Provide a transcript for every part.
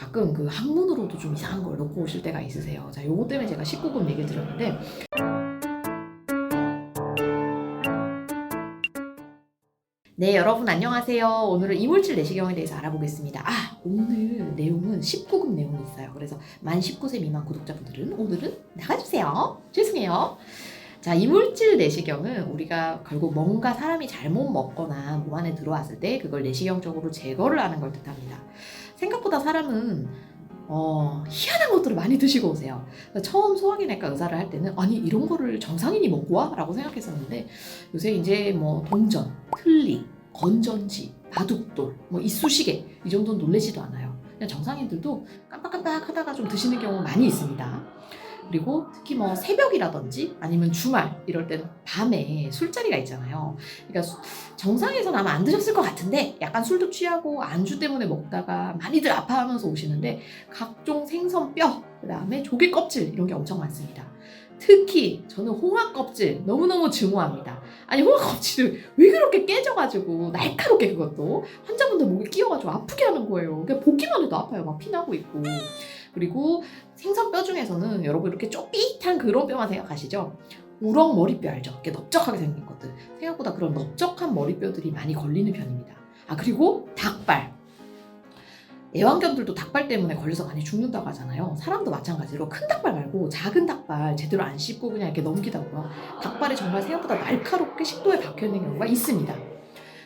가끔 그 항문으로도 좀 이상한 걸 놓고 오실 때가 있으세요. 자, 요거 때문에 제가 19금 얘기를 드렸는데, 네, 여러분 안녕하세요. 오늘은 이물질 내시경에 대해서 알아보겠습니다. 오늘 내용은 19금 내용이 있어요. 그래서 만 19세 미만 구독자분들은 오늘은 나가주세요. 죄송해요. 자, 이물질 내시경은 우리가 결국 뭔가 사람이 잘못 먹거나 몸 안에 들어왔을 때 그걸 내시경적으로 제거를 하는 걸 뜻합니다. 생각보다 사람은 희한한 것들을 많이 드시고 오세요. 처음 소화기내과 의사를 할 때는 아니 이런 거를 정상인이 먹고 와? 라고 생각했었는데, 요새 이제 뭐 동전, 틀니, 건전지, 바둑돌, 뭐 이쑤시개 이 정도는 놀라지도 않아요. 그냥 정상인들도 깜빡깜빡 하다가 좀 드시는 경우 많이 있습니다. 그리고 특히 뭐 새벽이라든지 아니면 주말 이럴 때는 밤에 술자리가 있잖아요. 그러니까 정상에서는 아마 안 드셨을 것 같은데 약간 술도 취하고 안주 때문에 먹다가 많이들 아파하면서 오시는데, 각종 생선뼈, 그 다음에 조개 껍질 이런 게 엄청 많습니다. 특히 저는 홍합 껍질 너무너무 증오합니다. 아니 홍합 껍질을 왜 그렇게 깨져가지고 날카롭게, 그것도 환자분들 목에 끼워가지고 아프게 하는 거예요. 그러니까 보기만 해도 아파요. 막 피나고 있고. 그리고 생선뼈 중에서는 여러분 이렇게 쪼깃한 그런 뼈만 생각하시죠? 우럭 머리뼈 알죠? 이렇게 넓적하게 생긴 것들. 생각보다 그런 넓적한 머리뼈들이 많이 걸리는 편입니다. 그리고 닭발. 애완견들도 닭발 때문에 걸려서 많이 죽는다고 하잖아요. 사람도 마찬가지로 큰 닭발 말고 작은 닭발 제대로 안 씹고 그냥 이렇게 넘기다 보면 닭발이 정말 생각보다 날카롭게 식도에 박혀있는 경우가 있습니다.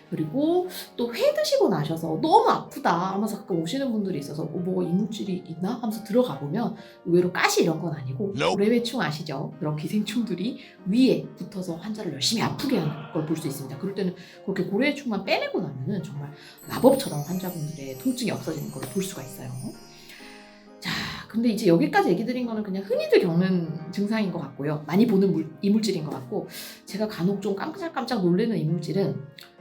그리고 또 회 드시고 나셔서 너무 아프다 하면서 가끔 오시는 분들이 있어서 뭐 이물질이 있나 하면서 들어가 보면 의외로 가시 이런 건 아니고 고래회충 아시죠? 그런 기생충들이 위에 붙어서 환자를 열심히 아프게 하는 걸 볼 수 있습니다. 그럴 때는 그렇게 고래회충만 빼내고 나면은 정말 마법처럼 환자분들의 통증이 없어지는 걸 볼 수가 있어요. 자, 근데 이제 여기까지 얘기 드린 거는 그냥 흔히들 겪는 증상인 것 같고요. 많이 보는 이물질인 것 같고, 제가 간혹 좀 깜짝깜짝 놀라는 이물질은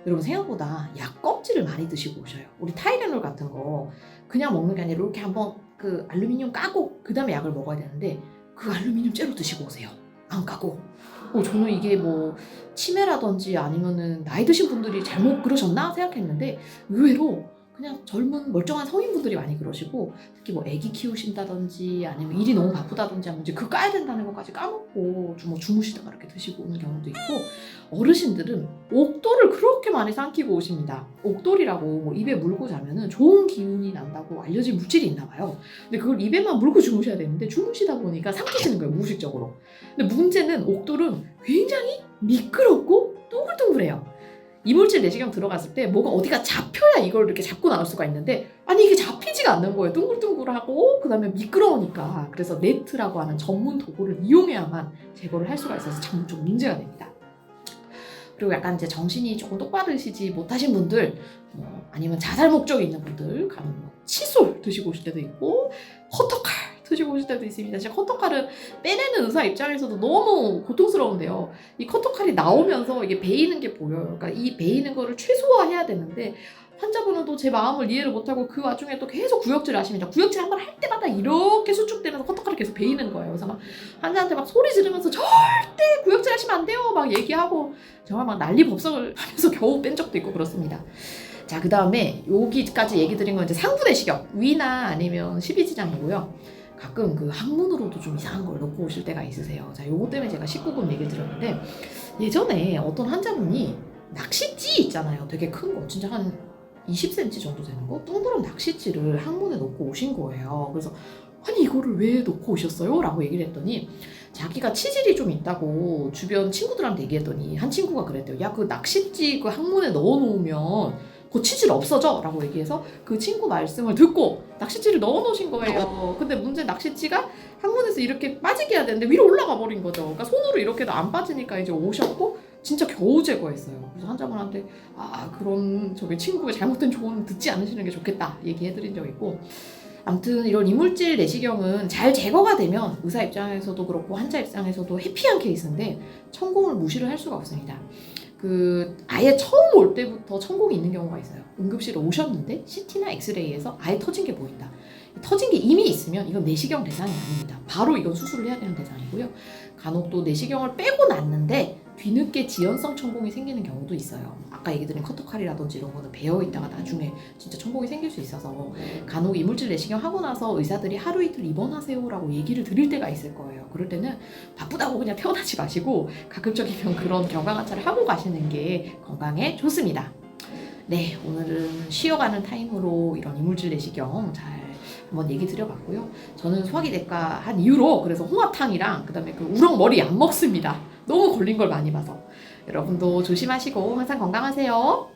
여러분 생각보다 약 껍질을 많이 드시고 오셔요. 우리 타이레놀 같은 거 그냥 먹는 게 아니라 이렇게 한번 그 알루미늄 까고 그 다음에 약을 먹어야 되는데 그 알루미늄 째로 드시고 오세요. 안 까고. 저는 이게 뭐 치매라든지 아니면은 나이 드신 분들이 잘못 그러셨나 생각했는데, 의외로 그냥 젊은 멀쩡한 성인분들이 많이 그러시고, 특히 뭐 애기 키우신다든지 아니면 일이 너무 바쁘다든지 하면 이제 그거 까야 된다는 것까지 까먹고 뭐 주무시다가 이렇게 드시고 오는 경우도 있고, 어르신들은 옥돌을 그렇게 많이 삼키고 오십니다. 옥돌이라고 뭐 입에 물고 자면은 좋은 기운이 난다고 알려진 물질이 있나 봐요. 근데 그걸 입에만 물고 주무셔야 되는데 주무시다 보니까 삼키시는 거예요, 무의식적으로. 근데 문제는 옥돌은 굉장히 미끄럽고 둥글둥글해요. 이물질 내시경 들어갔을 때 뭐가 어디가 잡혀야 이걸 이렇게 잡고 나올 수가 있는데, 아니 이게 잡히지가 않는 거예요. 둥글둥글하고 그 다음에 미끄러우니까. 그래서 네트라고 하는 전문 도구를 이용해야만 제거를 할 수가 있어서 참 좀 문제가 됩니다. 그리고 약간 이제 정신이 조금 똑바르시지 못하신 분들, 아니면 자살 목적이 있는 분들 가면 칫솔 드시고 오실 때도 있고, 커터칼 드시고 오실 때도 있습니다. 진짜 커터칼은 빼내는 의사 입장에서도 너무 고통스러운데요. 이 커터칼이 나오면서 이게 베이는 게 보여요. 그러니까 이 베이는 거를 최소화해야 되는데, 환자분은 또 제 마음을 이해를 못하고 그 와중에 또 계속 구역질을 하십니다. 구역질 한 번 할 때마다 이렇게 수축되면서 커터칼이 계속 베이는 거예요. 그래서 막 환자한테 막 소리 지르면서 절대 구역질 하시면 안 돼요 막 얘기하고 정말 막 난리 법석을 하면서 겨우 뺀 적도 있고 그렇습니다. 자, 그 다음에 여기까지 얘기 드린 건 이제 상부 내시경, 위나 아니면 십이지장이고요. 가끔 그 항문으로도 좀 이상한 걸 놓고 오실 때가 있으세요. 자, 요거 때문에 제가 19금 얘기를 드렸는데, 예전에 어떤 환자분이 낚싯지 있잖아요. 되게 큰 거, 진짜 한 20cm 정도 되는 거, 둥그런 낚싯지를 항문에 놓고 오신 거예요. 그래서 아니 이거를 왜 놓고 오셨어요? 라고 얘기를 했더니, 자기가 치질이 좀 있다고 주변 친구들한테 얘기했더니 한 친구가 그랬대요. 야, 그 낚싯지 그 항문에 넣어놓으면 그 치질 없어져 라고 얘기해서 그 친구 말씀을 듣고 낚싯지를 넣어놓으신 거예요. 근데 문제, 낚싯지가 항문에서 이렇게 빠지게 해야 되는데 위로 올라가 버린 거죠. 그러니까 손으로 이렇게 도 안 빠지니까 이제 오셨고 진짜 겨우 제거했어요. 그래서 환자분한테 그런 저기 친구의 잘못된 조언 듣지 않으시는 게 좋겠다 얘기해드린 적 있고, 아무튼 이런 이물질 내시경은 잘 제거가 되면 의사 입장에서도 그렇고 환자 입장에서도 해피한 케이스인데 천공을 무시를 할 수가 없습니다. 아예 처음 올 때부터 천공이 있는 경우가 있어요. 응급실에 오셨는데 CT나 엑스레이에서 아예 터진 게 보인다. 터진 게 이미 있으면 이건 내시경 대상이 아닙니다. 바로 이건 수술을 해야 되는 대상이고요. 간혹 또 내시경을 빼고 났는데 뒤늦게 지연성 천공이 생기는 경우도 있어요. 아까 얘기 드린 커터칼이라든지 이런 거는 배어 있다가 나중에 진짜 천공이 생길 수 있어서 간혹 이물질 내시경 하고 나서 의사들이 하루 이틀 입원하세요라고 얘기를 드릴 때가 있을 거예요. 그럴 때는 바쁘다고 그냥 퇴원하지 마시고 가급적이면 그런 경과관찰을 하고 가시는 게 건강에 좋습니다. 네, 오늘은 쉬어가는 타임으로 이런 이물질 내시경 잘 한번 얘기 드려봤고요. 저는 소화기내과 한 이후로 그래서 홍합탕이랑 그다음에 그 우럭머리 안 먹습니다. 너무 걸린 걸 많이 봐서. 여러분도 조심하시고 항상 건강하세요.